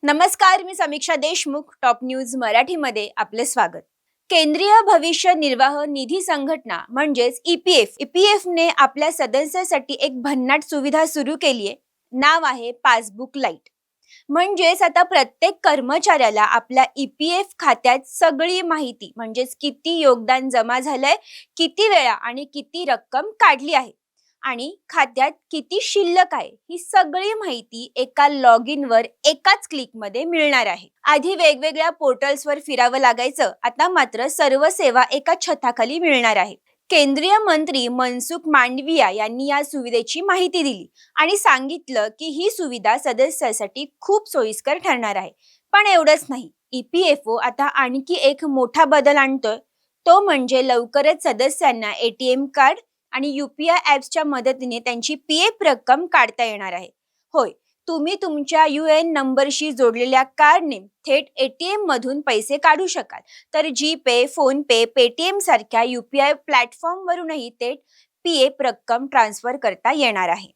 नमस्कार, मी समीक्षा Deshmukh. Top news मराठीमध्ये आपले स्वागत. केंद्रीय भविष्य निर्वाह निधी संघटना म्हणजेच ईपीएफने आपल्या सदस्यांसाठी एक भन्नाट सुविधा सुरू केली आहे. नाव आहे पासबुक लाईट. म्हणजेच आता प्रत्येक कर्मचाऱ्याला आपल्या ईपीएफ खात्यात सगळी माहिती म्हणजेच किती योगदान जमा झालंय, किती वेळा आणि किती रक्कम काढली आहे आणि खात्यात किती शिल्लक आहे, ही सगळी माहिती एका लॉग इन वर एकाच क्लिक मध्ये मिळणार आहे. आधी वेगवेगळ्या पोर्टल्सवर फिरावं लागायचं, आता मात्र सर्व सेवा एका छताखाली मिळणार आहे. केंद्रीय मंत्री मनसुख मांडविया यांनी या सुविधेची माहिती दिली आणि सांगितलं की ही सुविधा सदस्यांसाठी खूप सोयीस्कर ठरणार आहे. पण एवढंच नाही, ईपीएफओ आता आणखी एक मोठा बदल आणतोय. तो म्हणजे लवकरच सदस्यांना एटीएम कार्ड आणि यूपीआय ॲप्सच्या मदतीने त्यांची पीएफ रक्कम काढता येणार आहे. होय, तुम्ही तुमच्या यूएन नंबरशी जोडलेल्या कार्डने थेट एटीएम मधून पैसे काढू शकाल. तर जीपे, फोनपे, पेटीएम सारख्या यूपीआय प्लॅटफॉर्मवरूनही थेट पीएफ रक्कम ट्रान्सफर करता येणार आहे.